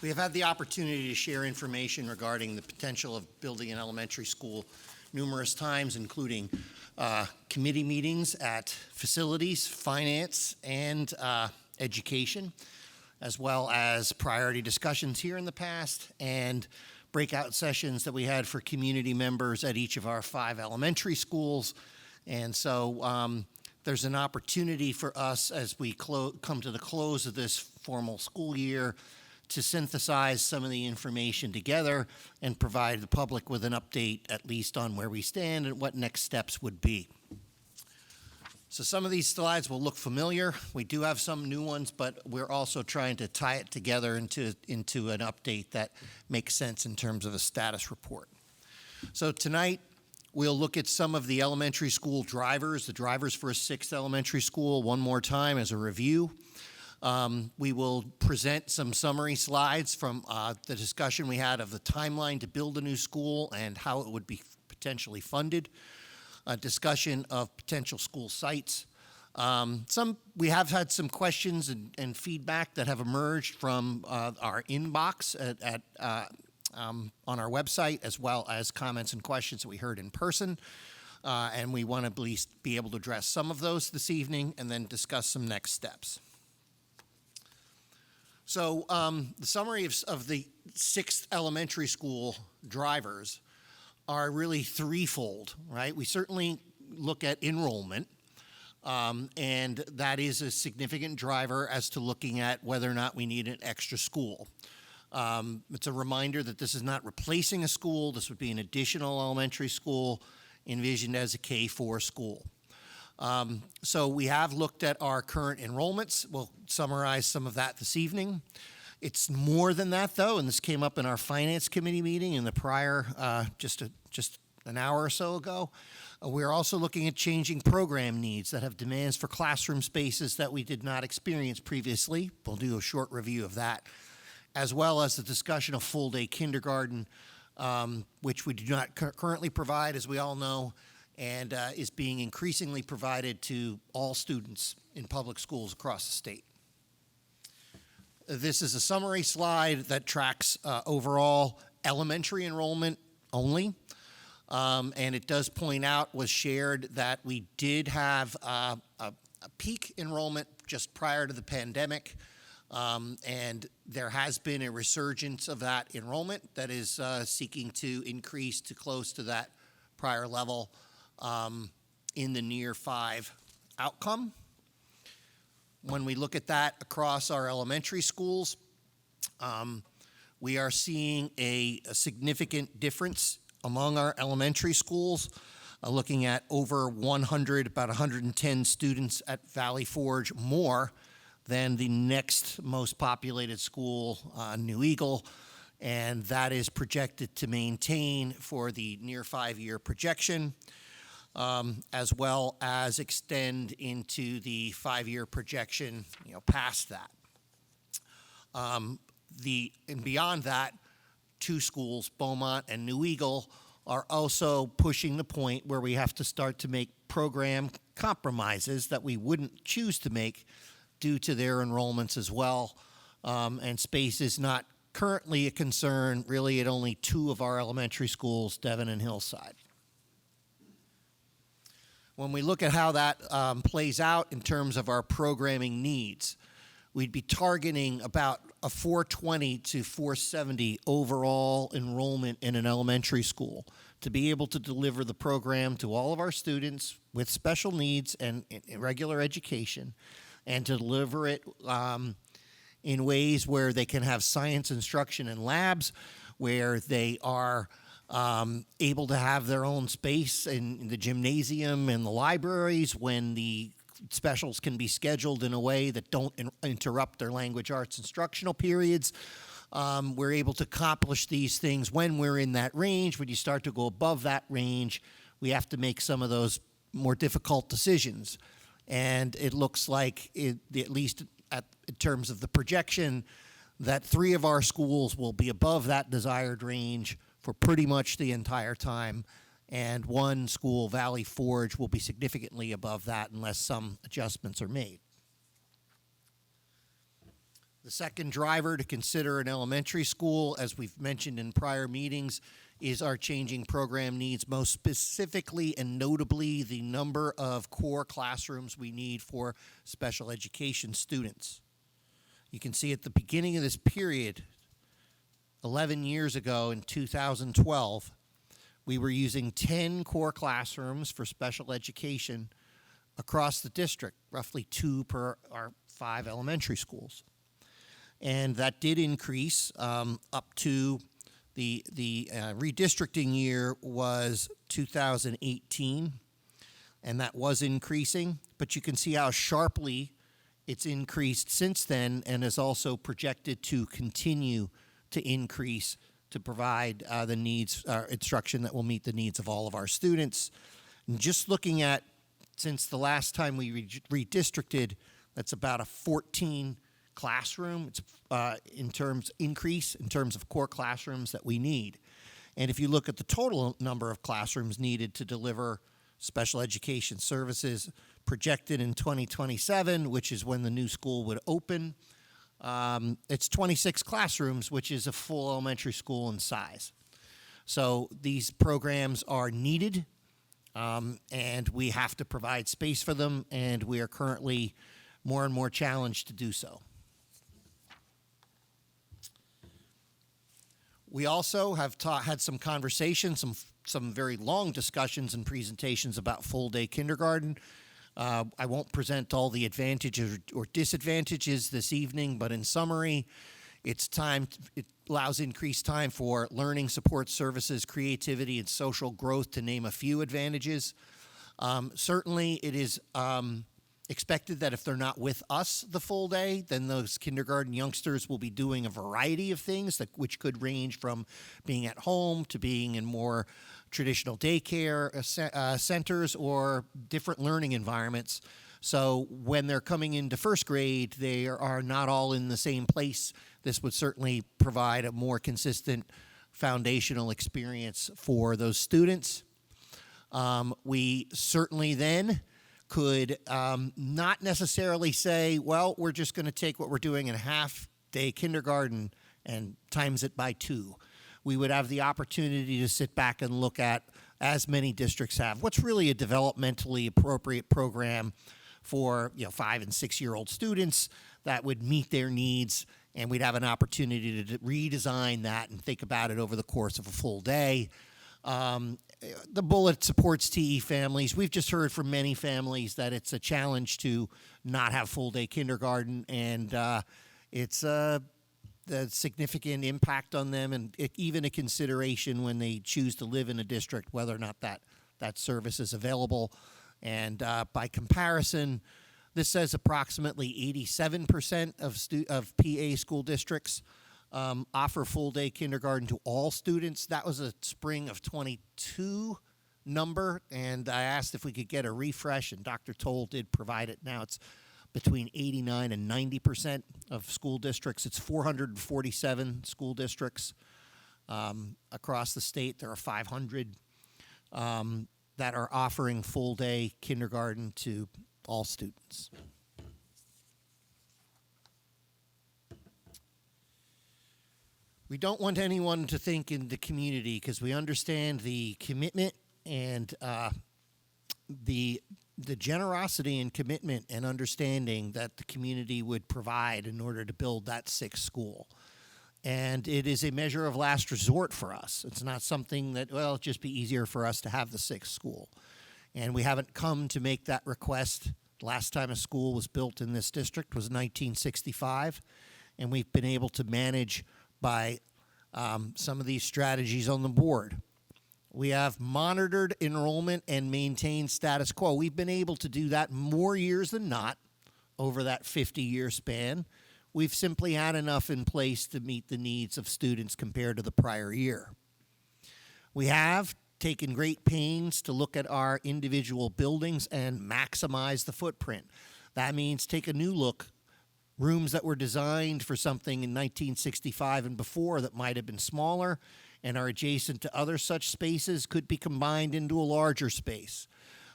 We have had the opportunity to share information regarding the potential of building an elementary school numerous times, including committee meetings at facilities, finance, and education, as well as priority discussions here in the past and breakout sessions that we had for community members at each of our 5 elementary schools. And so there's an opportunity for us as we come to the close of this formal school year to synthesize some of the information together and provide the public with an update, at least on where we stand and what next steps would be. So some of these slides will look familiar. We do have some new ones, but we're also trying to tie it together into an update that makes sense in terms of a status report. So tonight, we'll look at some of the elementary school drivers, the drivers for a 6th elementary school one more time as a review. We will present some summary slides from the discussion we had of the timeline to build a new school and how it would be potentially funded. A discussion of potential school sites. We have had some questions and feedback that have emerged from our inbox on our website, as well as comments and questions that we heard in person. And we want to at least be able to address some of those this evening and then discuss some next steps. So the summary of the 6th elementary school drivers are really threefold, right? We certainly look at enrollment, and that is a significant driver as to looking at whether or not we need an extra school. It's a reminder that this is not replacing a school. This would be an additional elementary school envisioned as a K-4 school. So we have looked at our current enrollments. We'll summarize some of that this evening. It's more than that, though, and this came up in our Finance Committee meeting in the prior, just an hour or so ago. We're also looking at changing program needs that have demands for classroom spaces that we did not experience previously. We'll do a short review of that, as well as the discussion of full-day kindergarten, which we do not currently provide, as we all know, and is being increasingly provided to all students in public schools across the state. This is a summary slide that tracks overall elementary enrollment only. And it does point out, was shared, that we did have a peak enrollment just prior to the pandemic. And there has been a resurgence of that enrollment that is seeking to increase to close to that prior level in the near 5 outcome. When we look at that across our elementary schools, we are seeing a significant difference among our elementary schools, looking at over 100, about 110 students at Valley Forge more than the next most populated school, New Eagle, and that is projected to maintain for the near 5-year projection. As well as extend into the 5-year projection, past that. And beyond that, 2 schools, Beaumont and New Eagle, are also pushing the point where we have to start to make program compromises that we wouldn't choose to make due to their enrollments as well. And space is not currently a concern, really, at only 2 of our elementary schools, Devon and Hillside. When we look at how that plays out in terms of our programming needs, we'd be targeting about a 420 to 470 overall enrollment in an elementary school to be able to deliver the program to all of our students with special needs and regular education, and to deliver it in ways where they can have science instruction in labs, where they are able to have their own space in the gymnasium and the libraries, when the specials can be scheduled in a way that don't interrupt their language arts instructional periods. We're able to accomplish these things when we're in that range. When you start to go above that range, we have to make some of those more difficult decisions. And it looks like, at least in terms of the projection, that 3 of our schools will be above that desired range for pretty much the entire time, and 1 school, Valley Forge, will be significantly above that unless some adjustments are made. The second driver to consider in elementary school, as we've mentioned in prior meetings, is our changing program needs, most specifically and notably the number of core classrooms we need for special education students. You can see at the beginning of this period, 11 years ago in 2012, we were using 10 core classrooms for special education across the district, roughly 2 per our 5 elementary schools. And that did increase up to the redistricting year was 2018, and that was increasing. But you can see how sharply it's increased since then, and is also projected to continue to increase to provide the needs, instruction that will meet the needs of all of our students. And just looking at, since the last time we redistricted, that's about a 14 classroom. It's increase in terms of core classrooms that we need. And if you look at the total number of classrooms needed to deliver special education services projected in 2027, which is when the new school would open, it's 26 classrooms, which is a full elementary school in size. So these programs are needed, and we have to provide space for them, and we are currently more and more challenged to do so. We also have had some conversations, some very long discussions and presentations about full-day kindergarten. I won't present all the advantages or disadvantages this evening, but in summary, it allows increased time for learning, support services, creativity, and social growth, to name a few advantages. Certainly, it is expected that if they're not with us the full day, then those kindergarten youngsters will be doing a variety of things, which could range from being at home to being in more traditional daycare centers or different learning environments. So when they're coming into first grade, they are not all in the same place. This would certainly provide a more consistent foundational experience for those students. We certainly then could not necessarily say, well, we're just going to take what we're doing in a half-day kindergarten and times it by 2. We would have the opportunity to sit back and look at, as many districts have, what's really a developmentally appropriate program for 5 and 6-year-old students that would meet their needs, and we'd have an opportunity to redesign that and think about it over the course of a full day. The bullet supports TE families. We've just heard from many families that it's a challenge to not have full-day kindergarten, and it's the significant impact on them, and even a consideration when they choose to live in a district, whether or not that service is available. And by comparison, this says approximately 87% of PA school districts offer full-day kindergarten to all students. That was a spring of 22 number, and I asked if we could get a refresh, and Dr. Toll did provide it. Now it's between 89 and 90% of school districts. It's 447 school districts across the state. There are 500 that are offering full-day kindergarten to all students. We don't want anyone to think in the community, because we understand the commitment and the generosity and commitment and understanding that the community would provide in order to build that 6th school. And it is a measure of last resort for us. It's not something that, well, it'd just be easier for us to have the 6th school. And we haven't come to make that request. The last time a school was built in this district was 1965, and we've been able to manage by some of these strategies on the board. We have monitored enrollment and maintained status quo. We've been able to do that more years than not over that 50-year span. We've simply had enough in place to meet the needs of students compared to the prior year. We have taken great pains to look at our individual buildings and maximize the footprint. That means take a new look. Rooms that were designed for something in 1965 and before that might have been smaller and are adjacent to other such spaces could be combined into a larger space.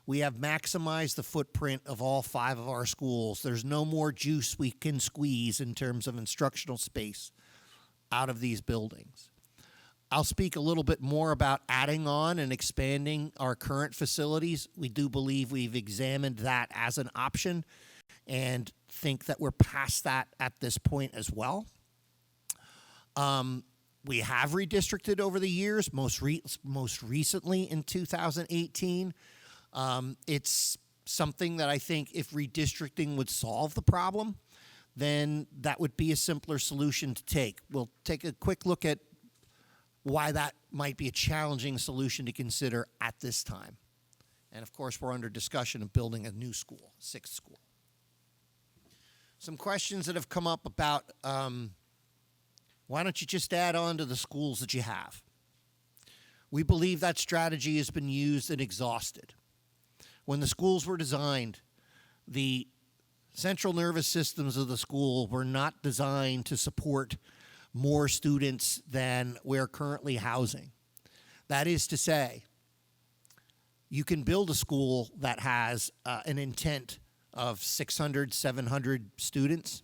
We have maximized the footprint of all 5 of our schools. There's no more juice we can squeeze in terms of instructional space out of these buildings. I'll speak a little bit more about adding on and expanding our current facilities. We do believe we've examined that as an option and think that we're past that at this point as well. We have redistricted over the years, most recently in 2018. It's something that I think if redistricting would solve the problem, then that would be a simpler solution to take. We'll take a quick look at why that might be a challenging solution to consider at this time. And of course, we're under discussion of building a new school, 6th school. Some questions that have come up about why don't you just add on to the schools that you have? We believe that strategy has been used and exhausted. When the schools were designed, the central nervous systems of the school were not designed to support more students than we're currently housing. That is to say, you can build a school that has an intent of 600, 700 students,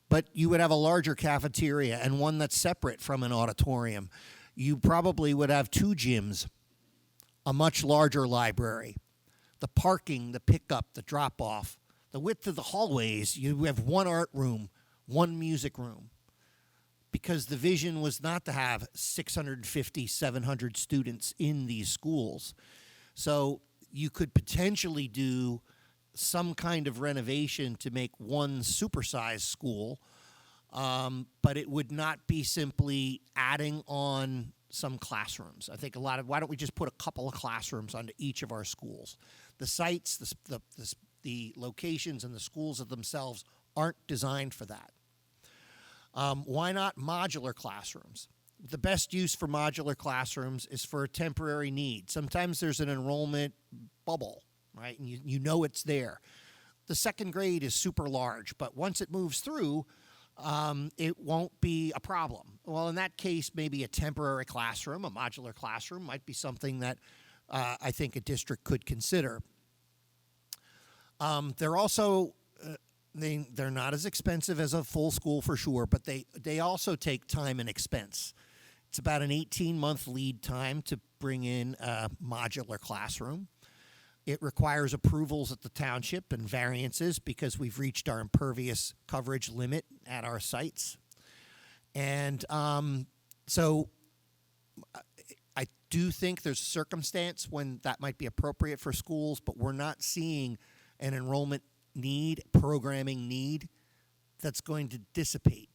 but you would have a larger cafeteria and one that's separate from an auditorium. You probably would have 2 gyms, a much larger library, the parking, the pickup, the drop-off, the width of the hallways. You have 1 art room, 1 music room, because the vision was not to have 650, 700 students in these schools. So you could potentially do some kind of renovation to make one supersized school, but it would not be simply adding on some classrooms. I think why don't we just put a couple of classrooms onto each of our schools? The sites, the locations, and the schools of themselves aren't designed for that. Why not modular classrooms? The best use for modular classrooms is for a temporary need. Sometimes there's an enrollment bubble, right? And you know it's there. The 2nd grade is super large, but once it moves through, it won't be a problem. Well, in that case, maybe a temporary classroom, a modular classroom, might be something that I think a district could consider. They're also, they're not as expensive as a full school for sure, but they also take time and expense. It's about an 18-month lead time to bring in a modular classroom. It requires approvals at the township and variances because we've reached our impervious coverage limit at our sites. And so I do think there's a circumstance when that might be appropriate for schools, but we're not seeing an enrollment need, programming need that's going to dissipate.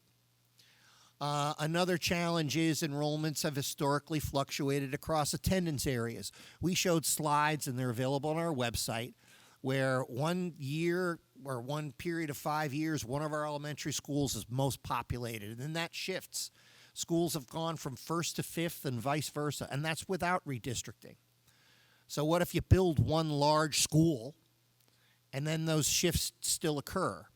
Another challenge is enrollments have historically fluctuated across attendance areas. We showed slides, and they're available on our website, where one year or one period of 5 years, one of our elementary schools is most populated, and then that shifts. Schools have gone from 1st to 5th and vice versa, and that's without redistricting. So what if you build one large school, and then those shifts still occur?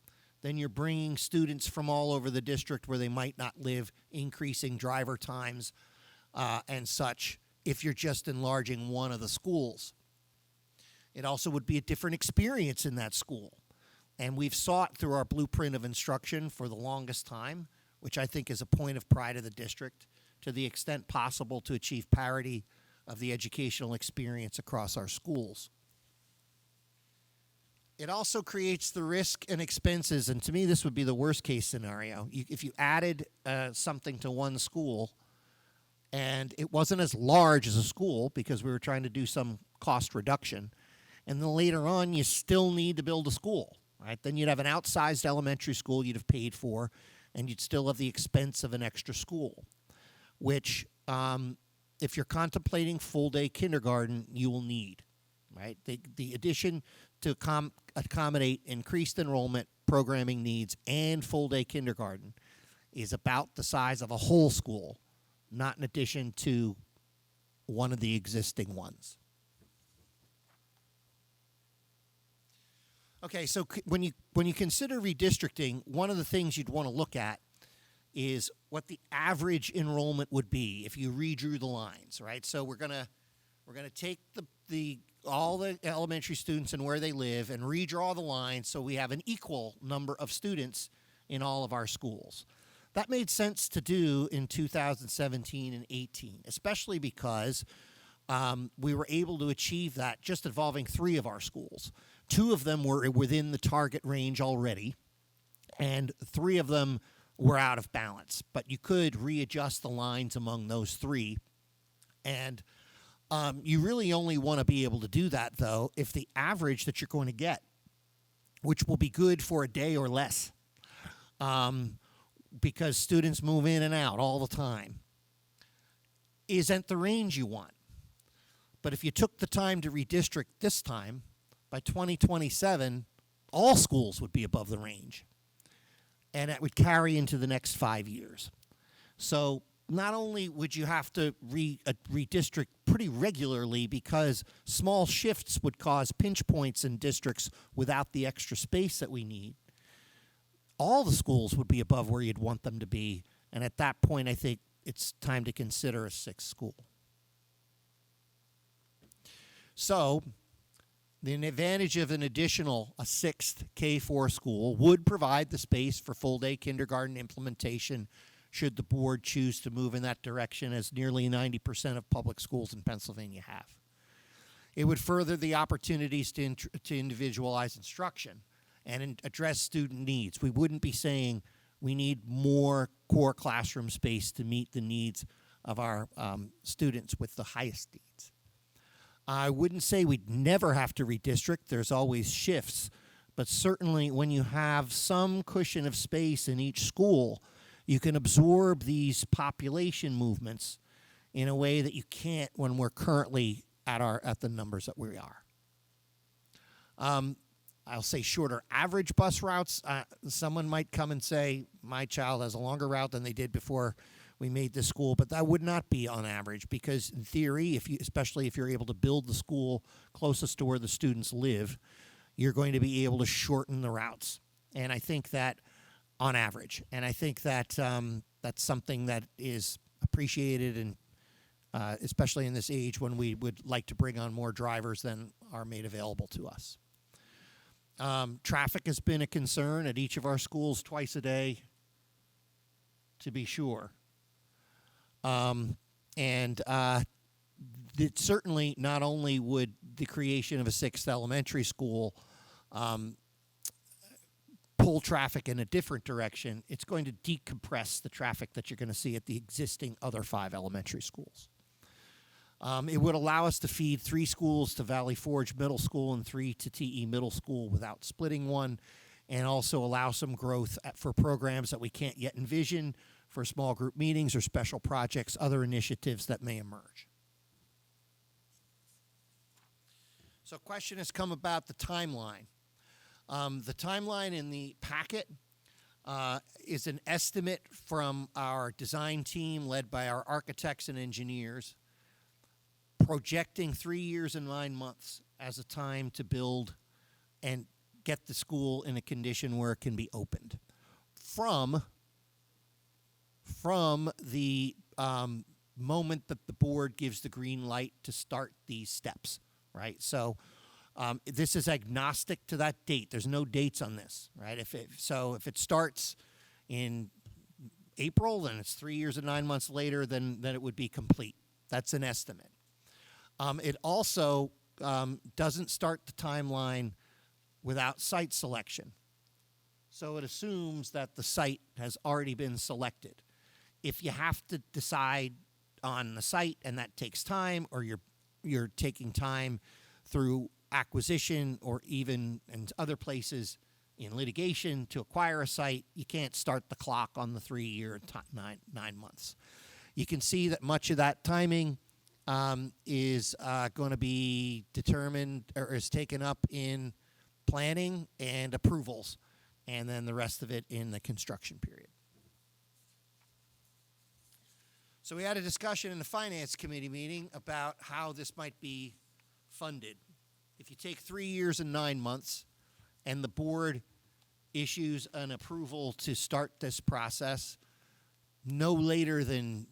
Then you're bringing students from all over the district where they might not live, increasing driver times and such if you're just enlarging one of the schools. It also would be a different experience in that school. And we've sought through our blueprint of instruction for the longest time, which I think is a point of pride of the district, to the extent possible to achieve parity of the educational experience across our schools. It also creates the risk and expenses, and to me this would be the worst case scenario. If you added something to one school and it wasn't as large as a school because we were trying to do some cost reduction, and then later on you still need to build a school, right? Then you'd have an outsized elementary school you'd have paid for, and you'd still have the expense of an extra school, which if you're contemplating full-day kindergarten, you will need, right? The addition to accommodate increased enrollment, programming needs, and full-day kindergarten is about the size of a whole school, not in addition to one of the existing ones. Okay, so when you consider redistricting, one of the things you'd want to look at is what the average enrollment would be if you redrew the lines, right? So we're gonna take the all the elementary students and where they live and redraw the lines so we have an equal number of students in all of our schools. That made sense to do in 2017 and 18, especially because we were able to achieve that just involving 3 of our schools. 2 of them were within the target range already, and 3 of them were out of balance. But you could readjust the lines among those 3. And you really only want to be able to do that, though, if the average that you're going to get, which will be good for a day or less, because students move in and out all the time, isn't the range you want. But if you took the time to redistrict this time, by 2027, all schools would be above the range. And that would carry into the next 5 years. So not only would you have to redistrict pretty regularly because small shifts would cause pinch points in districts without the extra space that we need, all the schools would be above where you'd want them to be. And at that point, I think it's time to consider a 6th school. So the advantage of a 6th K-4 school would provide the space for full-day kindergarten implementation should the board choose to move in that direction, as nearly 90% of public schools in Pennsylvania have. It would further the opportunities to individualize instruction and address student needs. We wouldn't be saying we need more core classroom space to meet the needs of our students with the highest needs. I wouldn't say we'd never have to redistrict. There's always shifts. But certainly when you have some cushion of space in each school, you can absorb these population movements in a way that you can't when we're currently at the numbers that we are. I'll say shorter average bus routes. Someone might come and say, my child has a longer route than they did before we made this school, but that would not be on average because in theory, especially if you're able to build the school closest to where the students live, you're going to be able to shorten the routes. And I think that on average, and I think that that's something that is appreciated, and especially in this age when we would like to bring on more drivers than are made available to us. Traffic has been a concern at each of our schools twice a day, to be sure. It certainly not only would the creation of a 6th elementary school pull traffic in a different direction, it's going to decompress the traffic that you're going to see at the existing other 5 elementary schools. It would allow us to feed 3 schools to Valley Forge Middle School and 3 to TE Middle School without splitting one, and also allow some growth for programs that we can't yet envision, for small group meetings or special projects, other initiatives that may emerge. So a question has come about the timeline. The timeline in the packet is an estimate from our design team led by our architects and engineers, projecting 3 years and 9 months as a time to build and get the school in a condition where it can be opened. From the moment that the board gives the green light to start these steps, right? So this is agnostic to that date. There's no dates on this, right? If it starts in April, then it's 3 years and 9 months later, then it would be complete. That's an estimate. It also doesn't start the timeline without site selection. So it assumes that the site has already been selected. If you have to decide on the site and that takes time, or you're taking time through acquisition or even in other places in litigation to acquire a site, you can't start the clock on the 3 year 9 months. You can see that much of that timing is going to be determined or is taken up in planning and approvals, and then the rest of it in the construction period. So we had a discussion in the Finance Committee meeting about how this might be funded. If you take 3 years and 9 months and the board issues an approval to start this process no later than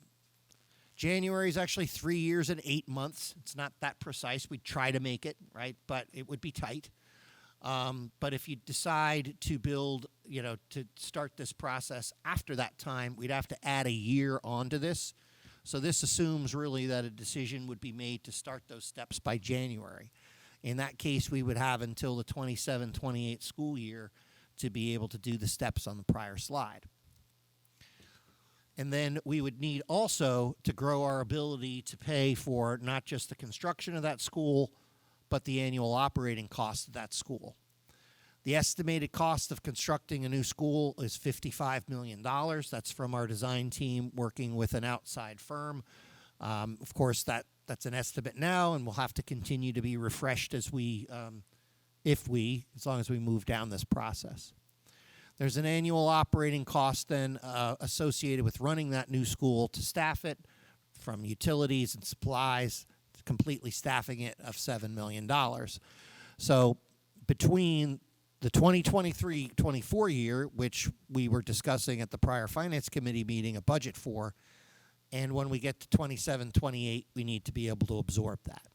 January is actually 3 years and 8 months. It's not that precise. We'd try to make it, right? But it would be tight. But if you decide to build, to start this process after that time, we'd have to add a year onto this. So this assumes really that a decision would be made to start those steps by January. In that case, we would have until the 27-28 school year to be able to do the steps on the prior slide. And then we would need also to grow our ability to pay for not just the construction of that school, but the annual operating cost of that school. The estimated cost of constructing a new school is $55 million. That's from our design team working with an outside firm. Of course, that's an estimate now, and we'll have to continue to be refreshed as long as we move down this process. There's an annual operating cost then associated with running that new school to staff it, from utilities and supplies to completely staffing it, of $7 million. So between the 2023-24 year, which we were discussing at the prior Finance Committee meeting a budget for, and when we get to 27-28, we need to be able to absorb that.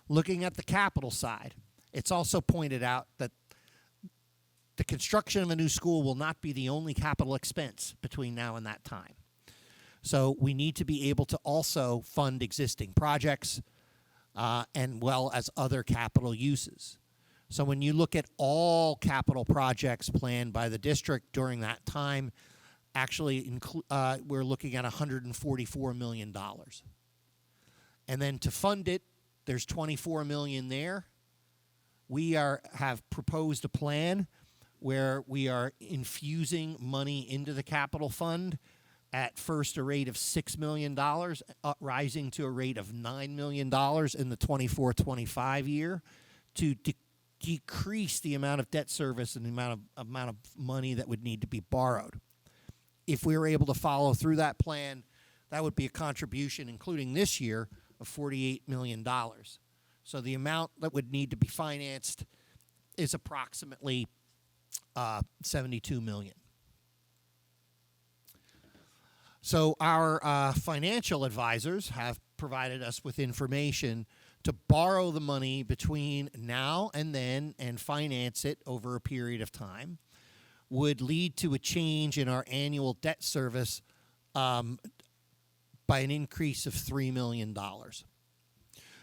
Looking at the capital side, it's also pointed out that the construction of a new school will not be the only capital expense between now and that time. So we need to be able to also fund existing projects and well as other capital uses. So when you look at all capital projects planned by the district during that time, actually we're looking at $144 million. And then to fund it, there's $24 million there. We have proposed a plan where we are infusing money into the capital fund at first a rate of $6 million, rising to a rate of $9 million in the 24-25 year to decrease the amount of debt service and the amount of money that would need to be borrowed. If we were able to follow through that plan, that would be a contribution, including this year, of $48 million. So the amount that would need to be financed is approximately $72 million. So our financial advisors have provided us with information to borrow the money between now and then and finance it over a period of time would lead to a change in our annual debt service by an increase of $3 million.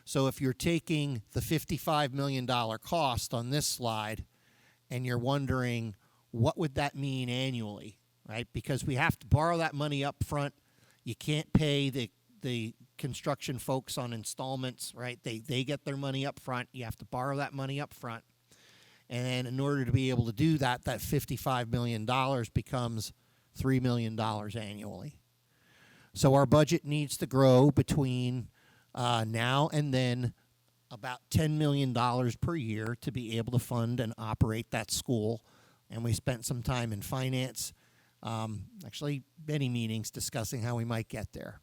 So if you're taking the $55 million cost on this slide and you're wondering what would that mean annually, right? Because we have to borrow that money up front. You can't pay the construction folks on installments, right? They get their money up front. You have to borrow that money up front. And in order to be able to do that, that $55 million becomes $3 million annually. So our budget needs to grow between now and then about $10 million per year to be able to fund and operate that school. And we spent some time in finance, actually many meetings discussing how we might get there.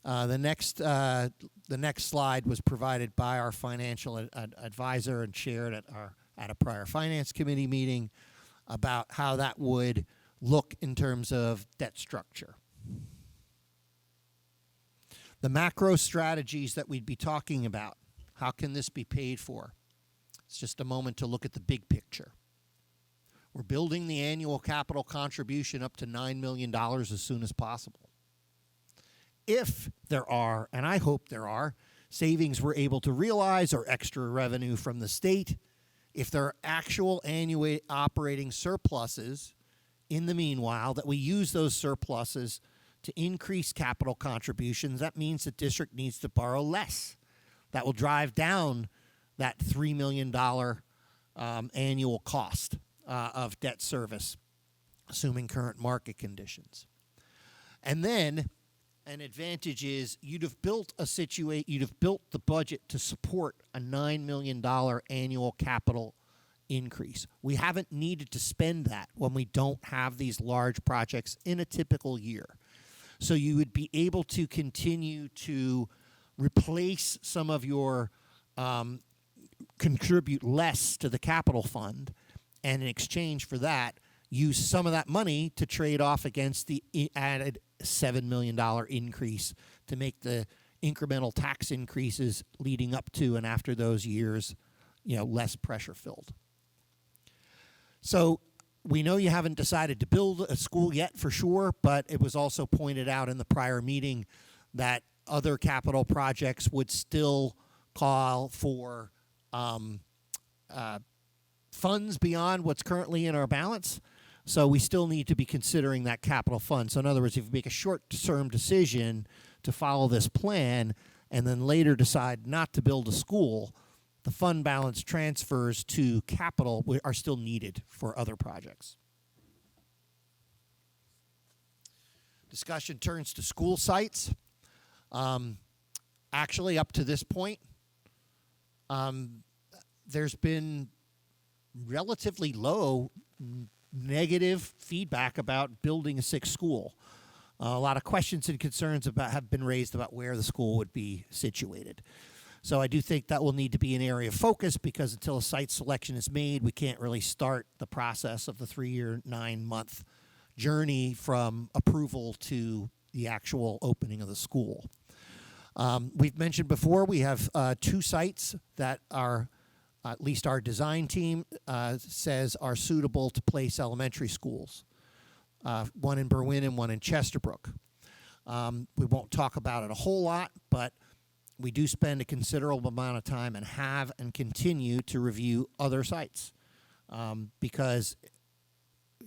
The next slide was provided by our financial advisor and shared at a prior Finance Committee meeting about how that would look in terms of debt structure. The macro strategies that we'd be talking about, how can this be paid for? It's just a moment to look at the big picture. We're building the annual capital contribution up to $9 million as soon as possible. If there are, and I hope there are, savings we're able to realize or extra revenue from the state, if there are actual annual operating surpluses in the meanwhile, that we use those surpluses to increase capital contributions, that means the district needs to borrow less. That will drive down that $3 million annual cost of debt service, assuming current market conditions. And then an advantage is you'd have built the budget to support a $9 million annual capital increase. We haven't needed to spend that when we don't have these large projects in a typical year. So you would be able to continue to replace some of your contribute less to the capital fund, and in exchange for that, use some of that money to trade off against the added $7 million increase to make the incremental tax increases leading up to and after those years, less pressure filled. So we know you haven't decided to build a school yet for sure, but it was also pointed out in the prior meeting that other capital projects would still call for funds beyond what's currently in our balance. So we still need to be considering that capital fund. So in other words, if you make a short-term decision to follow this plan and then later decide not to build a school, the fund balance transfers to capital are still needed for other projects. Discussion turns to school sites. Actually, up to this point, there's been relatively low negative feedback about building a sixth school. A lot of questions and concerns have been raised about where the school would be situated. So I do think that will need to be an area of focus, because until a site selection is made, we can't really start the process of the 3-year, 9-month journey from approval to the actual opening of the school. We've mentioned before, we have 2 sites that are, at least our design team says, are suitable to place elementary schools. One in Berwyn and one in Chesterbrook. We won't talk about it a whole lot, but we do spend a considerable amount of time and have and continue to review other sites, because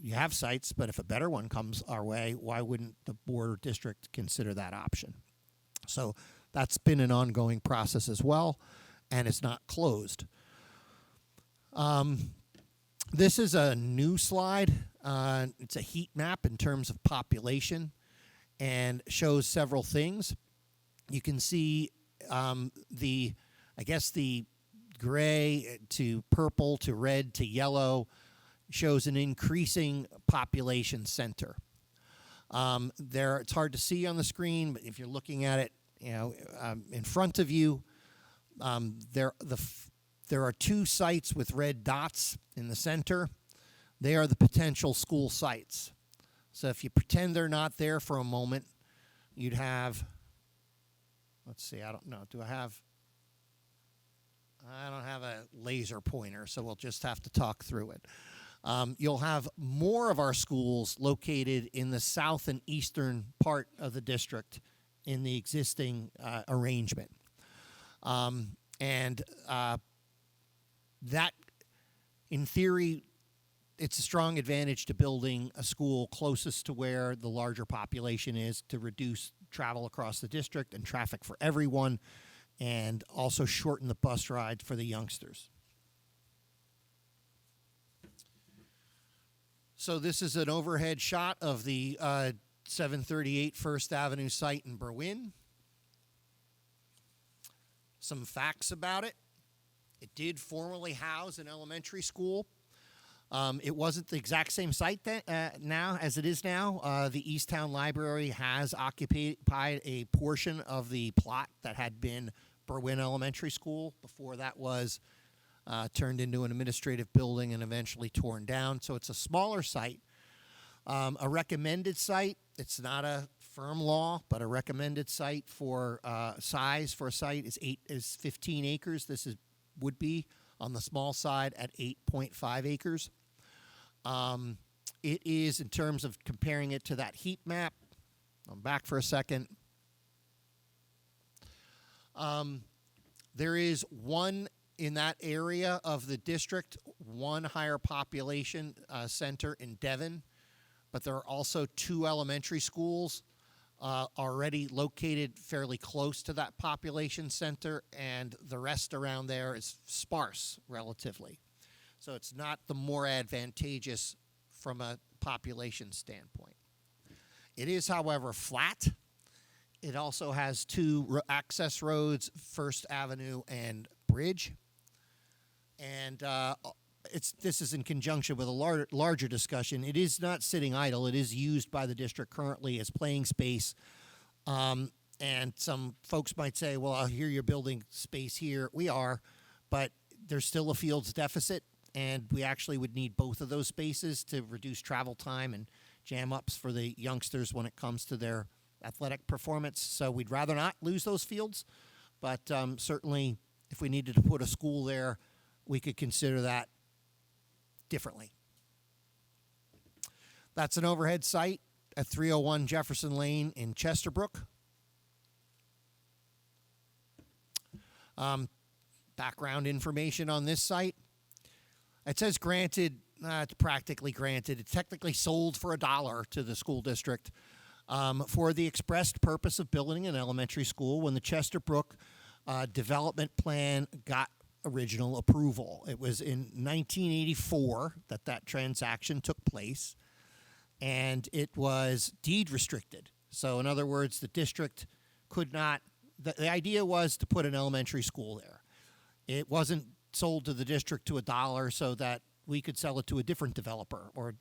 you have sites, but if a better one comes our way, why wouldn't the board or district consider that option? So that's been an ongoing process as well, and it's not closed. This is a new slide. It's a heat map in terms of population and shows several things. You can see the gray to purple to red to yellow shows an increasing population center. It's hard to see on the screen, but if you're looking at it, in front of you, there are 2 sites with red dots in the center. They are the potential school sites. So if you pretend they're not there for a moment, you'd have, let's see, I don't know, I don't have a laser pointer, so we'll just have to talk through it. You'll have more of our schools located in the south and eastern part of the district in the existing arrangement. That, in theory, it's a strong advantage to building a school closest to where the larger population is, to reduce travel across the district and traffic for everyone, and also shorten the bus ride for the youngsters. So this is an overhead shot of the 738 First Avenue site in Berwyn. Some facts about it. It did formerly house an elementary school. It wasn't the exact same site now as it is now. The Easttown Library has occupied a portion of the plot that had been Berwyn Elementary School. Before that was turned into an administrative building and eventually torn down. So it's a smaller site. A recommended site, it's not a firm law, but a recommended site for size for a site is 15 acres. This would be on the small side at 8.5 acres. It is, in terms of comparing it to that heat map, I'm back for a second. There is one in that area of the district, one higher population center in Devon, but there are also 2 elementary schools already located fairly close to that population center, and the rest around there is sparse relatively. So it's not the more advantageous from a population standpoint. It is, however, flat. It also has 2 access roads, First Avenue and Bridge. And this is in conjunction with a larger discussion. It is not sitting idle. It is used by the district currently as playing space. And some folks might say, well, I hear you're building space here. We are, but there's still a fields deficit. and we actually would need both of those spaces to reduce travel time and jam ups for the youngsters when it comes to their athletic performance. So we'd rather not lose those fields, but certainly if we needed to put a school there, we could consider that differently. That's an overhead site at 301 Jefferson Lane in Chesterbrook. Background information on this site. It says granted, it's practically granted. It's technically sold for $1 to the school district for the expressed purpose of building an elementary school when the Chesterbrook development plan got original approval. It was in 1984 that transaction took place, and it was deed restricted. So in other words, the district could not, the idea was to put an elementary school there. It wasn't sold to the district to $1 so that we could sell it to a different developer or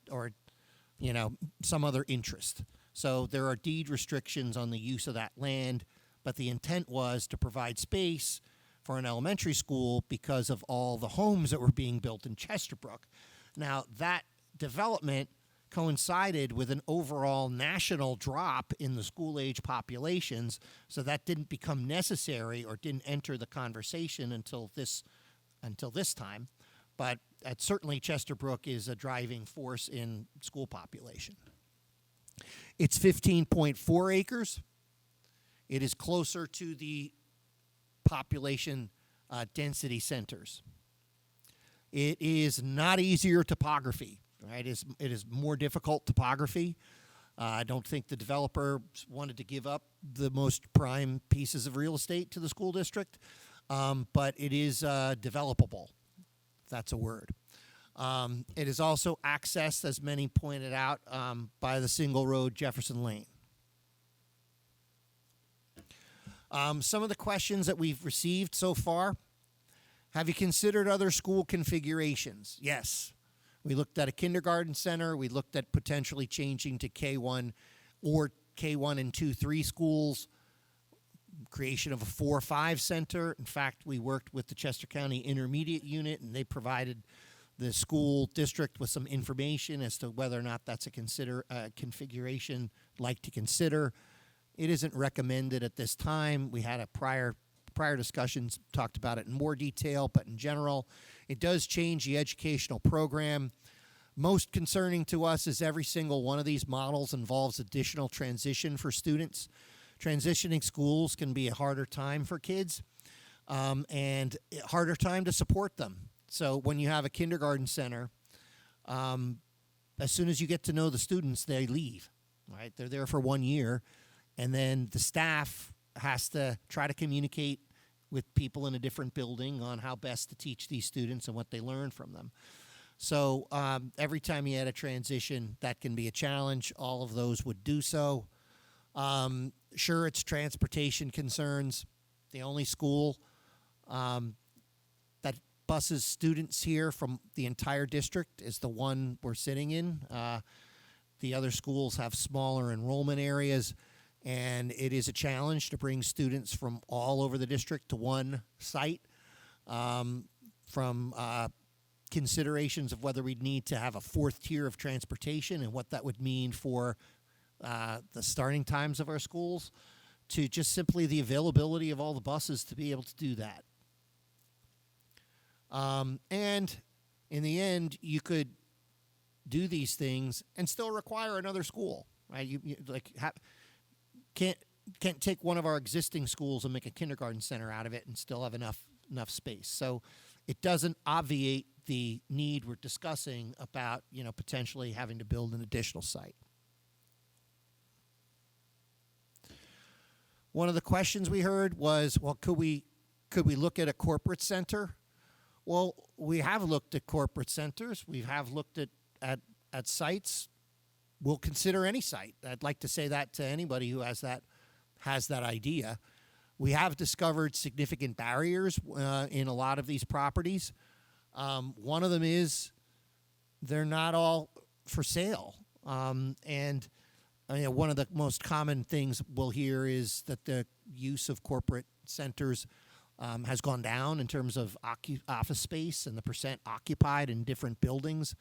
some other interest. So there are deed restrictions on the use of that land, but the intent was to provide space for an elementary school because of all the homes that were being built in Chesterbrook. Now, that development coincided with an overall national drop in the school-age populations, so that didn't become necessary or didn't enter the conversation until this time. But certainly Chesterbrook is a driving force in school population. It's 15.4 acres. It is closer to the population density centers. It is not easier topography, right? It is more difficult topography. I don't think the developer wanted to give up the most prime pieces of real estate to the school district, but it is developable. If that's a word. It is also accessed, as many pointed out, by the single road Jefferson Lane. Some of the questions that we've received so far: have you considered other school configurations? Yes. We looked at a kindergarten center. We looked at potentially changing to K1 or K1 and 2-3 schools, creation of a 4-5 center. In fact, we worked with the Chester County Intermediate Unit, and they provided the school district with some information as to whether or not that's a configuration like to consider. It isn't recommended at this time. We had a prior discussions, talked about it in more detail, but in general, it does change the educational program. Most concerning to us is every single one of these models involves additional transition for students. Transitioning schools can be a harder time for kids and a harder time to support them. So when you have a kindergarten center, as soon as you get to know the students, they leave, right? They're there for 1 year, and then the staff has to try to communicate with people in a different building on how best to teach these students and what they learn from them. So every time you add a transition, that can be a challenge. All of those would do so. Sure, it's transportation concerns. The only school that buses students here from the entire district is the one we're sitting in. The other schools have smaller enrollment areas, and it is a challenge to bring students from all over the district to one site. From considerations of whether we'd need to have a fourth tier of transportation and what that would mean for the starting times of our schools, to just simply the availability of all the buses to be able to do that. And in the end, you could do these things and still require another school, right? Can't take one of our existing schools and make a kindergarten center out of it and still have enough space. So it doesn't obviate the need we're discussing about, potentially having to build an additional site. One of the questions we heard was, well, could we look at a corporate center? Well, we have looked at corporate centers. We have looked at sites. We'll consider any site. I'd like to say that to anybody who has that idea. We have discovered significant barriers in a lot of these properties. One of them is they're not all for sale. And one of the most common things we'll hear is that the use of corporate centers has gone down in terms of office space and the percent occupied in different buildings.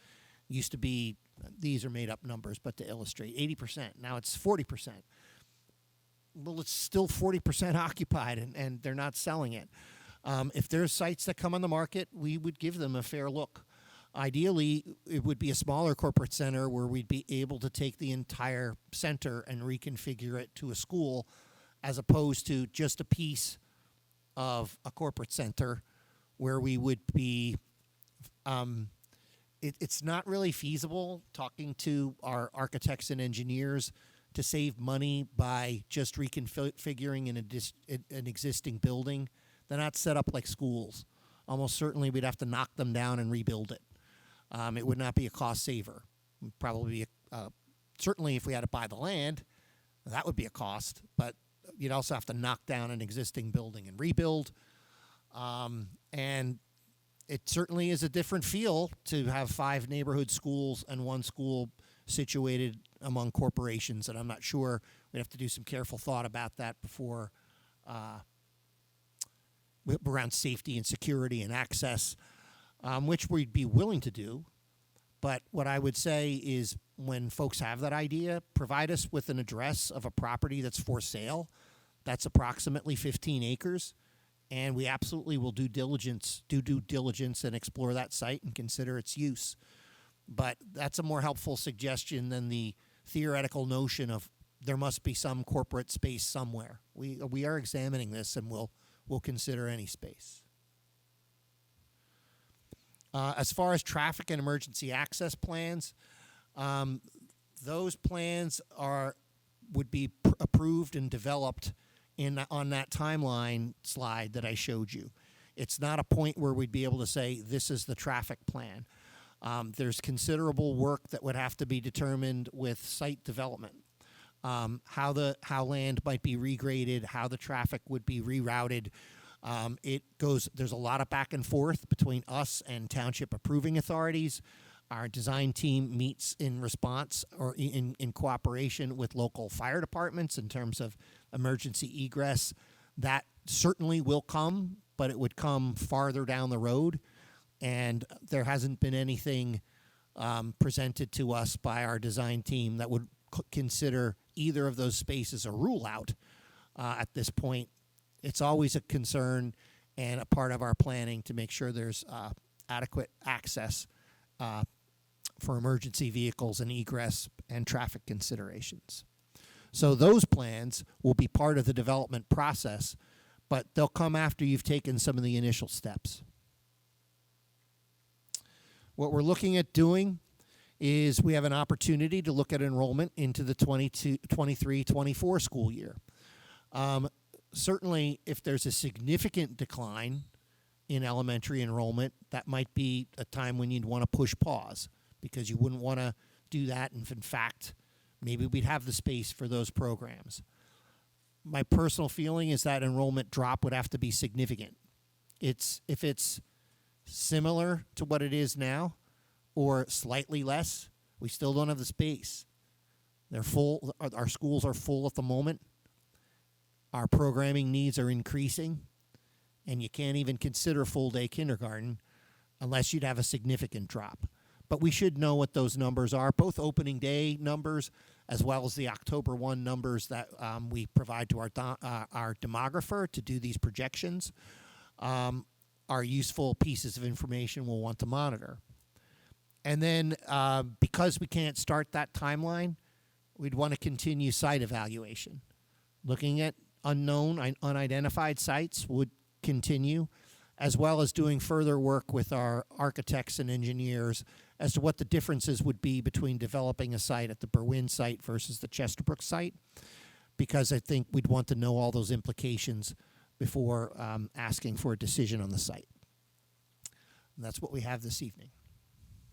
Used to be, these are made up numbers, but to illustrate, 80%. Now it's 40%. Well, it's still 40% occupied, and they're not selling it. If there's sites that come on the market, we would give them a fair look. Ideally, it would be a smaller corporate center where we'd be able to take the entire center and reconfigure it to a school, as opposed to just a piece of a corporate center where we would be, it's not really feasible, talking to our architects and engineers, to save money by just reconfiguring an existing building. They're not set up like schools. Almost certainly we'd have to knock them down and rebuild it. It would not be a cost saver. Probably, certainly if we had to buy the land, that would be a cost, but you'd also have to knock down an existing building and rebuild. And it certainly is a different feel to have 5 neighborhood schools and 1 school situated among corporations, and I'm not sure. We'd have to do some careful thought about that before, around safety and security and access, which we'd be willing to do. But what I would say is, when folks have that idea, provide us with an address of a property that's for sale. That's approximately 15 acres. And we absolutely will do due diligence and explore that site and consider its use. But that's a more helpful suggestion than the theoretical notion of there must be some corporate space somewhere. We are examining this, and we'll consider any space. As far as traffic and emergency access plans, those plans would be approved and developed on that timeline slide that I showed you. It's not a point where we'd be able to say this is the traffic plan. There's considerable work that would have to be determined with site development, how land might be regraded, how the traffic would be rerouted. There's a lot of back and forth between us and township approving authorities. Our design team meets in response or in cooperation with local fire departments in terms of emergency egress. That certainly will come, but it would come farther down the road. And there hasn't been anything presented to us by our design team that would consider either of those spaces a rule out at this point. It's always a concern and a part of our planning to make sure there's adequate access for emergency vehicles and egress and traffic considerations. So those plans will be part of the development process, but they'll come after you've taken some of the initial steps. What we're looking at doing is we have an opportunity to look at enrollment into the 23-24 school year. Certainly, if there's a significant decline in elementary enrollment, that might be a time when you'd want to push pause, because you wouldn't want to do that. And in fact, maybe we'd have the space for those programs. My personal feeling is that enrollment drop would have to be significant. If it's similar to what it is now or slightly less, we still don't have the space. They're full. Our schools are full at the moment. Our programming needs are increasing, and you can't even consider full-day kindergarten unless you'd have a significant drop. But we should know what those numbers are, both opening day numbers as well as the October 1 numbers that we provide to our demographer to do these projections. Are useful pieces of information we'll want to monitor. And then because we can't start that timeline, we'd want to continue site evaluation. Looking at unknown, unidentified sites would continue, as well as doing further work with our architects and engineers as to what the differences would be between developing a site at the Berwyn site versus the Chesterbrook site, because I think we'd want to know all those implications before asking for a decision on the site. And that's what we have this evening.